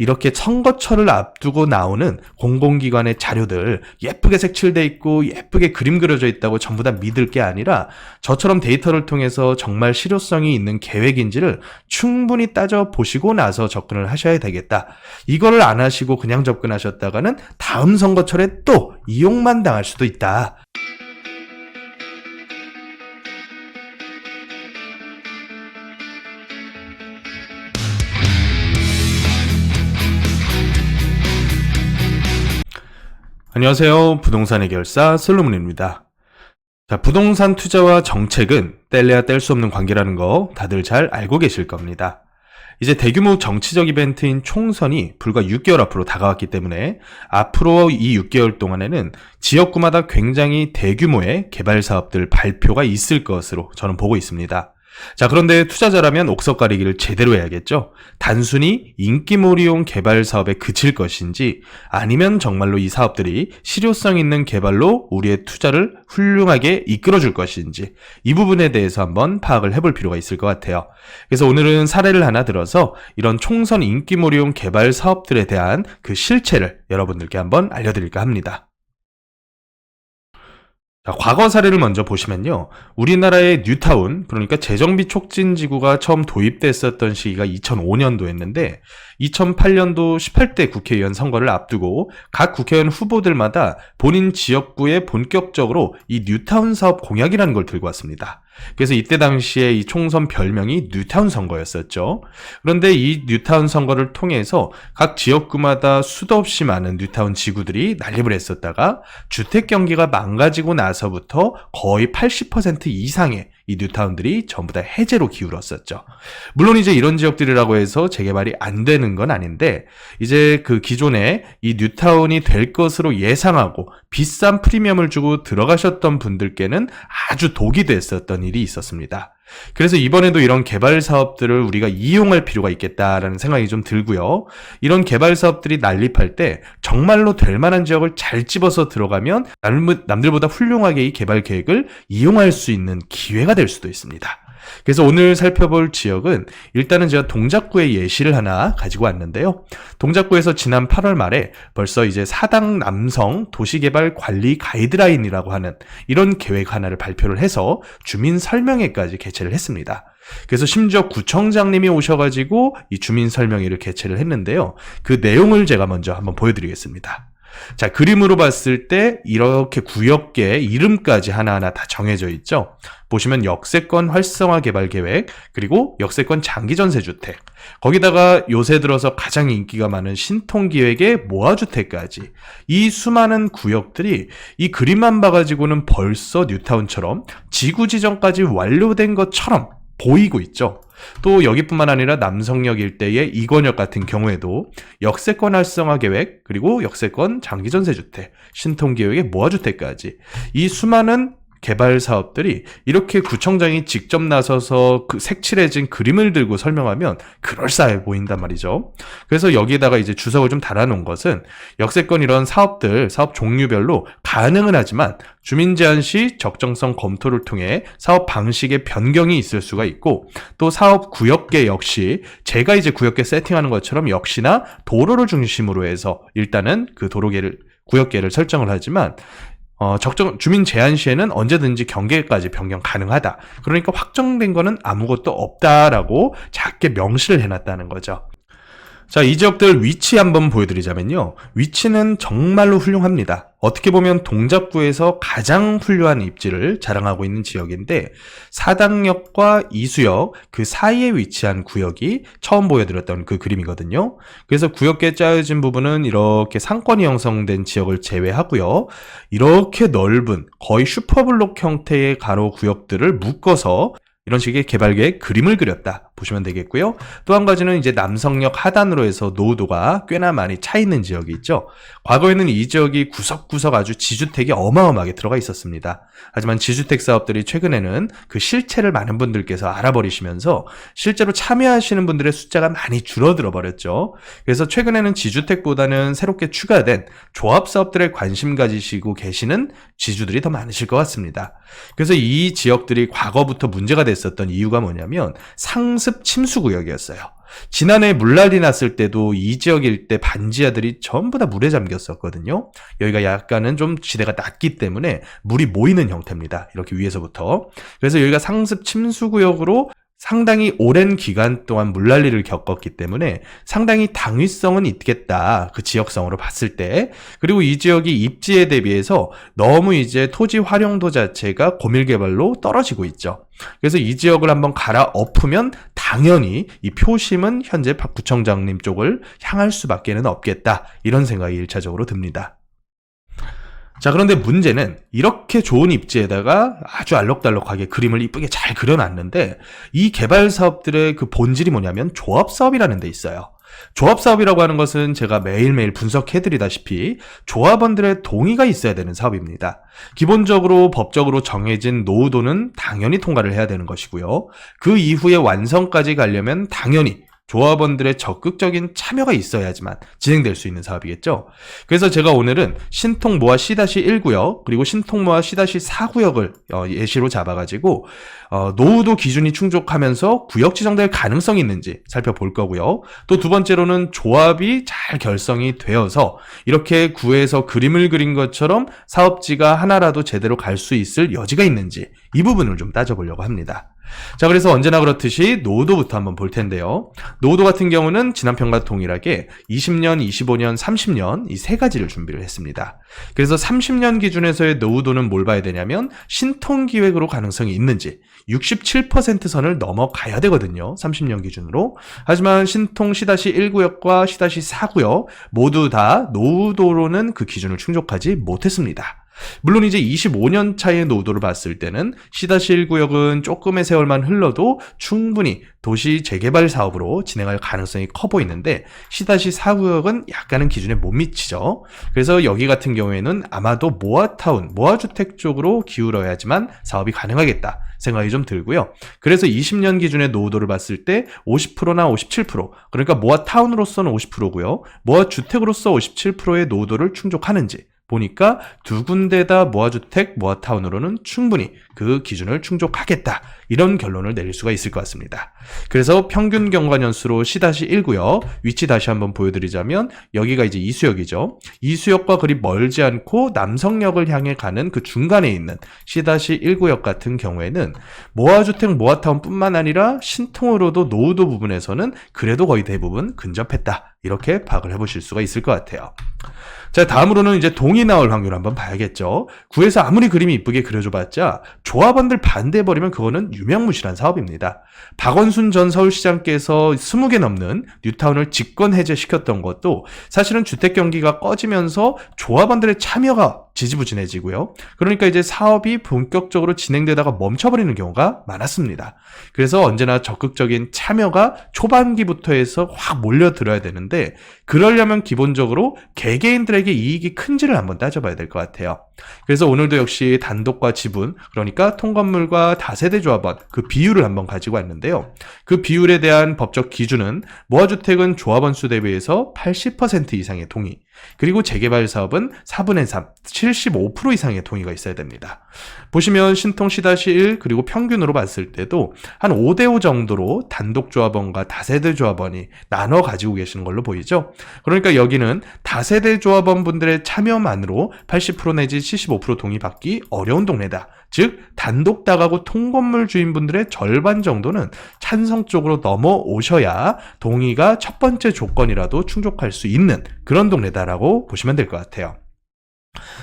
이렇게 선거철을 앞두고 나오는 공공기관의 자료들 예쁘게 색칠돼 있고 예쁘게 그림 그려져 있다고 전부 다 믿을 게 아니라 저처럼 데이터를 통해서 정말 실효성이 있는 계획인지를 충분히 따져 보시고 나서 접근을 하셔야 되겠다. 이거를 안 하시고 그냥 접근하셨다가는 다음 선거철에 또 이용만 당할 수도 있다. 안녕하세요. 부동산 해결사 솔로몬입니다. 자, 부동산 투자와 정책은 뗄래야 뗄 수 없는 관계라는 거 다들 잘 알고 계실 겁니다. 이제 대규모 정치적 이벤트인 총선이 불과 6개월 앞으로 다가왔기 때문에 앞으로 이 6개월 동안에는 지역구마다 굉장히 대규모의 개발 사업들 발표가 있을 것으로 저는 보고 있습니다. 자, 그런데 투자자라면 옥석 가리기를 제대로 해야겠죠. 단순히 인기몰이용 개발 사업에 그칠 것인지 아니면 정말로 이 사업들이 실효성 있는 개발로 우리의 투자를 훌륭하게 이끌어줄 것인지 이 부분에 대해서 한번 파악을 해볼 필요가 있을 것 같아요. 그래서 오늘은 사례를 하나 들어서 이런 총선 인기몰이용 개발 사업들에 대한 그 실체를 여러분들께 한번 알려드릴까 합니다. 자, 과거 사례를 먼저 보시면요. 우리나라의 뉴타운, 그러니까 재정비 촉진지구가 처음 도입됐었던 시기가 2005년도였는데 2008년도 18대 국회의원 선거를 앞두고 각 국회의원 후보들마다 본인 지역구에 본격적으로 이 뉴타운 사업 공약이라는 걸 들고 왔습니다. 그래서 이때 당시에 이 총선 별명이 뉴타운 선거였었죠. 그런데 이 뉴타운 선거를 통해서 각 지역구마다 수도 없이 많은 뉴타운 지구들이 난립을 했었다가 주택 경기가 망가지고 나서부터 거의 80% 이상의 이 뉴타운들이 전부 다 해제로 기울었었죠. 물론 이제 이런 지역들이라고 해서 재개발이 안 되는 건 아닌데 이제 그 기존에 이 뉴타운이 될 것으로 예상하고 비싼 프리미엄을 주고 들어가셨던 분들께는 아주 독이 됐었던 일이 있었습니다. 그래서 이번에도 이런 개발 사업들을 우리가 이용할 필요가 있겠다라는 생각이 좀 들고요. 이런 개발 사업들이 난립할 때 정말로 될 만한 지역을 잘 집어서 들어가면 남들보다 훌륭하게 이 개발 계획을 이용할 수 있는 기회가 될 수도 있습니다. 그래서 오늘 살펴볼 지역은 일단은 제가 동작구의 예시를 하나 가지고 왔는데요. 동작구에서 지난 8월 말에 벌써 이제 4당 남성 도시개발 관리 가이드라인이라고 하는 이런 계획 하나를 발표를 해서 주민 설명회까지 개최를 했습니다. 그래서 심지어 구청장님이 오셔가지고 이 주민 설명회를 개최를 했는데요. 그 내용을 제가 먼저 한번 보여드리겠습니다. 자, 그림으로 봤을 때 이렇게 구역계 이름까지 하나하나 다 정해져 있죠. 보시면 역세권 활성화 개발 계획, 그리고 역세권 장기 전세 주택, 거기다가 요새 들어서 가장 인기가 많은 신통기획의 모아주택까지 이 수많은 구역들이 이 그림만 봐가지고는 벌써 뉴타운처럼 지구 지정까지 완료된 것처럼 보이고 있죠. 또 여기뿐만 아니라 남성역 일대의 이권역 같은 경우에도 역세권 활성화 계획, 그리고 역세권 장기전세주택, 신통기획의 모아주택까지 이 수많은 개발 사업들이 이렇게 구청장이 직접 나서서 그 색칠해진 그림을 들고 설명하면 그럴싸해 보인단 말이죠. 그래서 여기에다가 이제 주석을 좀 달아놓은 것은 역세권 이런 사업들, 사업 종류별로 가능은 하지만 주민 제한 시 적정성 검토를 통해 사업 방식의 변경이 있을 수가 있고 또 사업 구역계 역시 제가 이제 구역계 세팅하는 것처럼 역시나 도로를 중심으로 해서 일단은 그 구역계를 설정을 하지만 주민 제한 시에는 언제든지 경계까지 변경 가능하다. 그러니까 확정된 거는 아무것도 없다라고 작게 명시를 해놨다는 거죠. 자, 이 지역들 위치 한번 보여드리자면요. 위치는 정말로 훌륭합니다. 어떻게 보면 동작구에서 가장 훌륭한 입지를 자랑하고 있는 지역인데 사당역과 이수역 그 사이에 위치한 구역이 처음 보여드렸던 그 그림이거든요. 그래서 구역계 짜여진 부분은 이렇게 상권이 형성된 지역을 제외하고요. 이렇게 넓은 거의 슈퍼블록 형태의 가로 구역들을 묶어서 이런 식의 개발계획 그림을 그렸다 보시면 되겠고요. 또 한 가지는 이제 남성역 하단으로 해서 노후도가 꽤나 많이 차 있는 지역이 있죠. 과거에는 이 지역이 구석구석 아주 지주택이 어마어마하게 들어가 있었습니다. 하지만 지주택 사업들이 최근에는 그 실체를 많은 분들께서 알아버리시면서 실제로 참여하시는 분들의 숫자가 많이 줄어들어 버렸죠. 그래서 최근에는 지주택보다는 새롭게 추가된 조합 사업들에 관심 가지시고 계시는 지주들이 더 많으실 것 같습니다. 그래서 이 지역들이 과거부터 문제가 됐었던 이유가 뭐냐면 상습 침수 구역이었어요. 지난해 물난리 났을 때도 이 지역 일대 반지하들이 전부 다 물에 잠겼었거든요. 여기가 약간은 좀 지대가 낮기 때문에 물이 모이는 형태입니다. 이렇게 위에서부터. 그래서 여기가 상습 침수구역으로 상당히 오랜 기간 동안 물난리를 겪었기 때문에 상당히 당위성은 있겠다. 그 지역성으로 봤을 때. 그리고 이 지역이 입지에 대비해서 너무 이제 토지 활용도 자체가 고밀개발로 떨어지고 있죠. 그래서 이 지역을 한번 갈아엎으면 당연히 이 표심은 현재 박 구청장님 쪽을 향할 수밖에는 없겠다. 이런 생각이 1차적으로 듭니다. 자, 그런데 문제는 이렇게 좋은 입지에다가 아주 알록달록하게 그림을 이쁘게 잘 그려놨는데 이 개발 사업들의 그 본질이 뭐냐면 조합 사업이라는 데 있어요. 조합 사업이라고 하는 것은 제가 매일매일 분석해드리다시피 조합원들의 동의가 있어야 되는 사업입니다. 기본적으로 법적으로 정해진 노후도는 당연히 통과를 해야 되는 것이고요. 그 이후에 완성까지 가려면 당연히 조합원들의 적극적인 참여가 있어야지만 진행될 수 있는 사업이겠죠. 그래서 제가 오늘은 신통모아 C-1구역 그리고 신통모아 C-4구역을 예시로 잡아가지고 노후도 기준이 충족하면서 구역 지정될 가능성이 있는지 살펴볼 거고요. 또 두 번째로는 조합이 잘 결성이 되어서 이렇게 구에서 그림을 그린 것처럼 사업지가 하나라도 제대로 갈 수 있을 여지가 있는지 이 부분을 좀 따져보려고 합니다. 자, 그래서 언제나 그렇듯이 노후도부터 한번 볼 텐데요. 노후도 같은 경우는 지난 편과 동일하게 20년, 25년, 30년 이 세 가지를 준비를 했습니다. 그래서 30년 기준에서의 노후도는 뭘 봐야 되냐면 신통기획으로 가능성이 있는지 67% 선을 넘어가야 되거든요. 30년 기준으로. 하지만 신통 C-1구역과 C-4구역 모두 다 노후도로는 그 기준을 충족하지 못했습니다. 물론 이제 25년 차의 노후도를 봤을 때는 C-1구역은 조금의 세월만 흘러도 충분히 도시 재개발 사업으로 진행할 가능성이 커 보이는데 C-4구역은 약간은 기준에 못 미치죠. 그래서 여기 같은 경우에는 아마도 모아타운, 모아주택 쪽으로 기울어야지만 사업이 가능하겠다 생각이 좀 들고요. 그래서 20년 기준의 노후도를 봤을 때 50%나 57%, 그러니까 모아타운으로서는 50%고요. 모아주택으로서 57%의 노후도를 충족하는지 보니까 두 군데 다 모아주택, 모아타운으로는 충분히 그 기준을 충족하겠다. 이런 결론을 내릴 수가 있을 것 같습니다. 그래서 평균 경과년수로 C-1구역 위치 다시 한번 보여드리자면 여기가 이제 이수역이죠. 이수역과 그리 멀지 않고 남성역을 향해 가는 그 중간에 있는 C-1구역 같은 경우에는 모아주택, 모아타운뿐만 아니라 신통으로도 노후도 부분에서는 그래도 거의 대부분 근접했다. 이렇게 파악을 해보실 수가 있을 것 같아요. 자, 다음으로는 이제 동의 나올 확률 한번 봐야겠죠. 구에서 아무리 그림이 이쁘게 그려줘봤자 조합원들 반대해버리면 그거는 유명무실한 사업입니다. 박원순 전 서울시장께서 20개 넘는 뉴타운을 직권 해제시켰던 것도 사실은 주택 경기가 꺼지면서 조합원들의 참여가 지지부진해지고요. 그러니까 이제 사업이 본격적으로 진행되다가 멈춰버리는 경우가 많았습니다. 그래서 언제나 적극적인 참여가 초반기부터 해서 확 몰려들어야 되는데 그러려면 기본적으로 개개인들에게 이익이 큰지를 한번 따져봐야 될 것 같아요. 그래서 오늘도 역시 단독과 지분, 그러니까 통건물과 다세대 조합원 그 비율을 한번 가지고 왔는데요. 그 비율에 대한 법적 기준은 모아주택은 조합원 수 대비해서 80% 이상의 동의, 그리고 재개발 사업은 4분의 3, 75% 이상의 동의가 있어야 됩니다. 보시면 신통 C-1 그리고 평균으로 봤을 때도 한 5대5 정도로 단독 조합원과 다세대 조합원이 나눠 가지고 계시는 걸로 보이죠. 그러니까 여기는 다세대 조합원 분들의 참여만으로 80% 내지 75% 동의받기 어려운 동네다. 즉 단독 다가구 통건물 주인분들의 절반 정도는 찬성 쪽으로 넘어오셔야 동의가 첫 번째 조건이라도 충족할 수 있는 그런 동네다라고 보시면 될 것 같아요.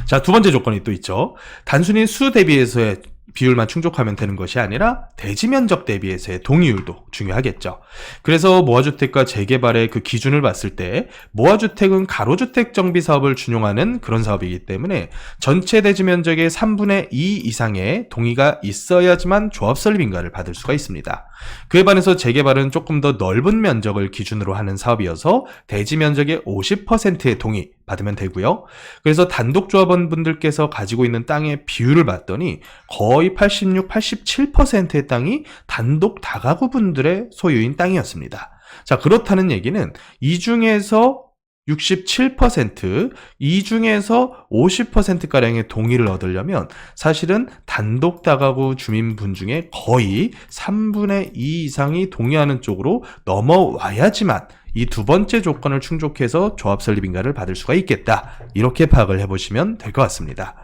자, 두 번째 조건이 또 있죠. 단순히 수 대비해서의 비율만 충족하면 되는 것이 아니라 대지 면적 대비해서의 동의율도 중요하겠죠. 그래서 모아주택과 재개발의 그 기준을 봤을 때 모아주택은 가로주택 정비 사업을 준용하는 그런 사업이기 때문에 전체 대지 면적의 3분의 2 이상의 동의가 있어야지만 조합 설립인가를 받을 수가 있습니다. 그에 반해서 재개발은 조금 더 넓은 면적을 기준으로 하는 사업이어서 대지 면적의 50%의 동의 받으면 되고요. 그래서 단독 조합원 분들께서 가지고 있는 땅의 비율을 봤더니 거의 86, 87%의 땅이 단독 다가구 분들의 소유인 땅이었습니다. 자, 그렇다는 얘기는 이 중에서 67%, 이 중에서 50%가량의 동의를 얻으려면 사실은 단독 다가구 주민분 중에 거의 3분의 2 이상이 동의하는 쪽으로 넘어와야지만 이 두 번째 조건을 충족해서 조합 설립 인가를 받을 수가 있겠다. 이렇게 파악을 해보시면 될 것 같습니다.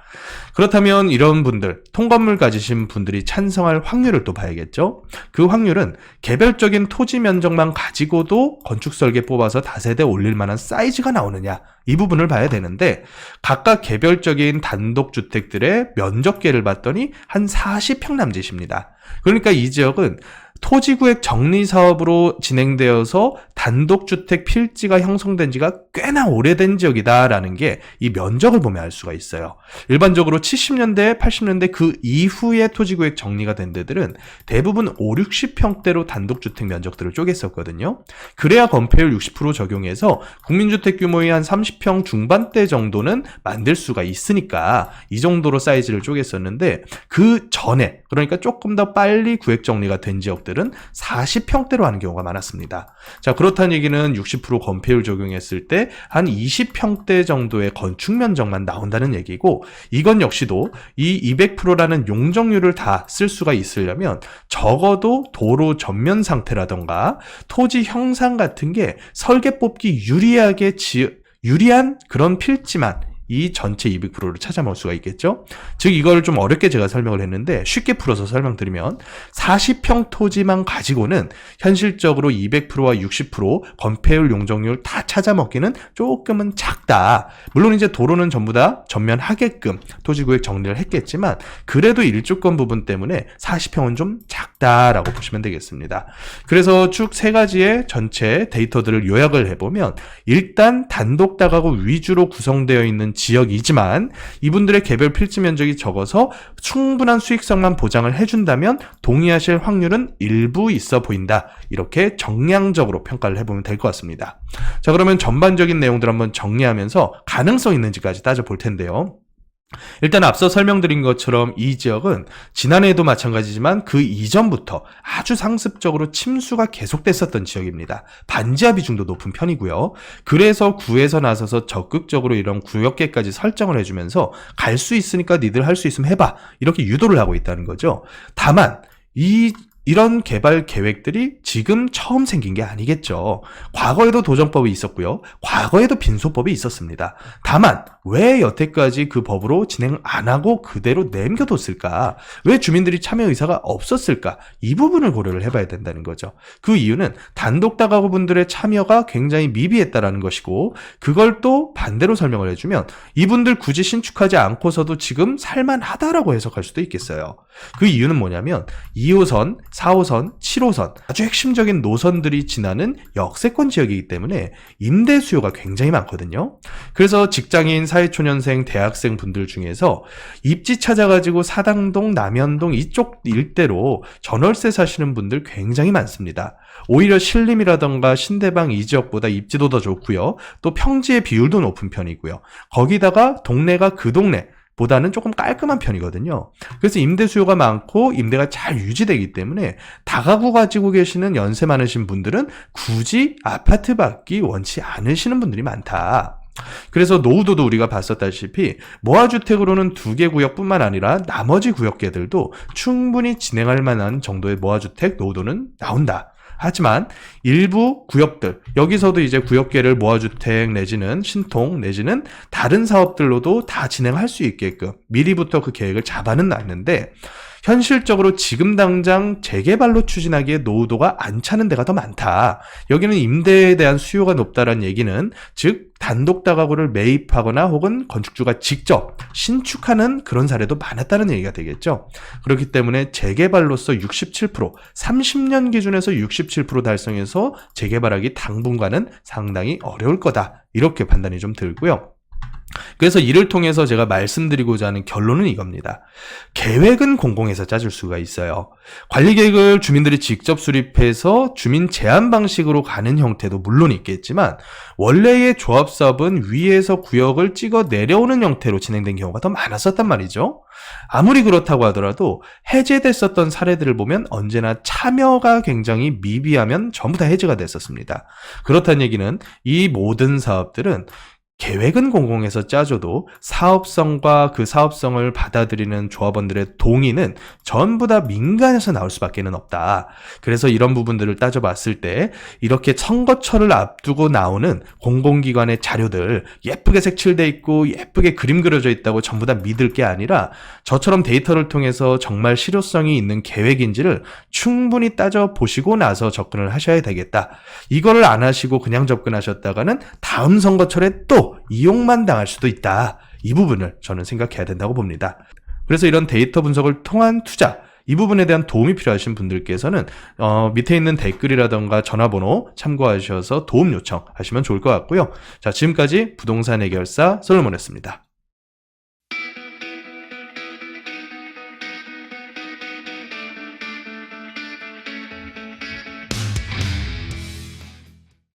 그렇다면 이런 분들, 통건물 가지신 분들이 찬성할 확률을 또 봐야겠죠. 그 확률은 개별적인 토지 면적만 가지고도 건축 설계 뽑아서 다세대 올릴 만한 사이즈가 나오느냐, 이 부분을 봐야 되는데 각각 개별적인 단독주택들의 면적계를 봤더니 한 40평 남짓입니다. 그러니까 이 지역은 토지구역 정리사업으로 진행되어서 단독주택 필지가 형성된 지가 꽤나 오래된 지역이다라는 게 이 면적을 보면 알 수가 있어요. 일반적으로 70년대, 80년대 그 이후에 토지구역 정리가 된 데들은 대부분 5, 60평대로 단독주택 면적들을 쪼갰었거든요. 그래야 건폐율 60% 적용해서 국민주택 규모의 한 30평 중반대 정도는 만들 수가 있으니까 이 정도로 사이즈를 쪼갰었는데 그 전에, 그러니까 조금 더 빨리 구역 정리가 된 지역들은 40평대로 하는 경우가 많았습니다. 자, 그렇다는 얘기는 60% 건폐율 적용했을 때 한 20평대 정도의 건축 면적만 나온다는 얘기고, 이건 역시도 이 200%라는 용적률을 다 쓸 수가 있으려면 적어도 도로 전면 상태라던가 토지 형상 같은 게 설계 뽑기 유리한 그런 필지만 이 전체 200%를 찾아볼 수가 있겠죠. 즉 이걸 좀 어렵게 제가 설명을 했는데 쉽게 풀어서 설명드리면 40평 토지만 가지고는 현실적으로 200%와 60% 건폐율 용적률 다 찾아먹기는 조금은 작다. 물론 이제 도로는 전부 다 전면하게끔 토지구역 정리를 했겠지만 그래도 일조권 부분 때문에 40평은 좀 작다라고 보시면 되겠습니다. 그래서 쭉 세 가지의 전체 데이터들을 요약을 해보면 일단 단독 다가구 위주로 구성되어 있는 지역이지만 이분들의 개별 필지 면적이 적어서 충분한 수익성만 보장을 해준다면 동의하실 확률은 일부 있어 보인다. 이렇게 정량적으로 평가를 해보면 될 것 같습니다. 자, 그러면 전반적인 내용들 한번 정리하면서 가능성 있는지까지 따져볼 텐데요. 일단 앞서 설명드린 것처럼 이 지역은 지난해에도 마찬가지지만 그 이전부터 아주 상습적으로 침수가 계속됐었던 지역입니다. 반지하 비중도 높은 편이고요. 그래서 구에서 나서서 적극적으로 이런 구역계까지 설정을 해주면서 갈 수 있으니까 니들 할 수 있으면 해봐, 이렇게 유도를 하고 있다는 거죠. 다만 이런 개발 계획들이 지금 처음 생긴 게 아니겠죠. 과거에도 도정법이 있었고요. 과거에도 빈소법이 있었습니다. 다만 왜 여태까지 그 법으로 진행 안 하고 그대로 남겨뒀을까? 왜 주민들이 참여 의사가 없었을까? 이 부분을 고려를 해봐야 된다는 거죠. 그 이유는 단독 다가구분들의 참여가 굉장히 미비했다라는 것이고, 그걸 또 반대로 설명을 해주면 이분들 굳이 신축하지 않고서도 지금 살만하다라고 해석할 수도 있겠어요. 그 이유는 뭐냐면 2호선, 4호선, 7호선 아주 핵심적인 노선들이 지나는 역세권 지역이기 때문에 임대 수요가 굉장히 많거든요. 그래서 직장인, 사회초년생, 대학생 분들 중에서 입지 찾아가지고 사당동, 남현동 이쪽 일대로 전월세 사시는 분들 굉장히 많습니다. 오히려 신림이라던가 신대방 이 지역보다 입지도 더 좋고요. 또 평지의 비율도 높은 편이고요. 거기다가 동네가 그 동네 보다는 조금 깔끔한 편이거든요. 그래서 임대 수요가 많고 임대가 잘 유지되기 때문에 다가구 가지고 계시는 연세 많으신 분들은 굳이 아파트 받기 원치 않으시는 분들이 많다. 그래서 노후도도 우리가 봤었다시피 모아주택으로는 2개 구역뿐만 아니라 나머지 구역계들도 충분히 진행할 만한 정도의 모아주택 노후도는 나온다. 하지만 일부 구역들, 여기서도 이제 구역계를 모아주택 내지는 신통 내지는 다른 사업들로도 다 진행할 수 있게끔 미리부터 그 계획을 잡아는 놨는데 현실적으로 지금 당장 재개발로 추진하기에 노후도가 안 차는 데가 더 많다. 여기는 임대에 대한 수요가 높다는 얘기는 즉 단독 다가구를 매입하거나 혹은 건축주가 직접 신축하는 그런 사례도 많았다는 얘기가 되겠죠. 그렇기 때문에 재개발로서 67%, 30년 기준에서 67% 달성해서 재개발하기 당분간은 상당히 어려울 거다. 이렇게 판단이 좀 들고요. 그래서 이를 통해서 제가 말씀드리고자 하는 결론은 이겁니다. 계획은 공공에서 짜줄 수가 있어요. 관리계획을 주민들이 직접 수립해서 주민 제한 방식으로 가는 형태도 물론 있겠지만 원래의 조합사업은 위에서 구역을 찍어 내려오는 형태로 진행된 경우가 더 많았었단 말이죠. 아무리 그렇다고 하더라도 해제됐었던 사례들을 보면 언제나 참여가 굉장히 미비하면 전부 다 해제가 됐었습니다. 그렇다는 얘기는 이 모든 사업들은 계획은 공공에서 짜줘도 사업성과 그 사업성을 받아들이는 조합원들의 동의는 전부 다 민간에서 나올 수밖에는 없다. 그래서 이런 부분들을 따져봤을 때 이렇게 선거철을 앞두고 나오는 공공기관의 자료들 예쁘게 색칠돼 있고 예쁘게 그림 그려져 있다고 전부 다 믿을 게 아니라 저처럼 데이터를 통해서 정말 실효성이 있는 계획인지를 충분히 따져보시고 나서 접근을 하셔야 되겠다. 이거를 안 하시고 그냥 접근하셨다가는 다음 선거철에 또 이용만 당할 수도 있다. 이 부분을 저는 생각해야 된다고 봅니다. 그래서 이런 데이터 분석을 통한 투자, 이 부분에 대한 도움이 필요하신 분들께서는 밑에 있는 댓글이라던가 전화번호 참고하셔서 도움 요청하시면 좋을 것 같고요. 자, 지금까지 부동산 해결사 솔로몬이었습니다.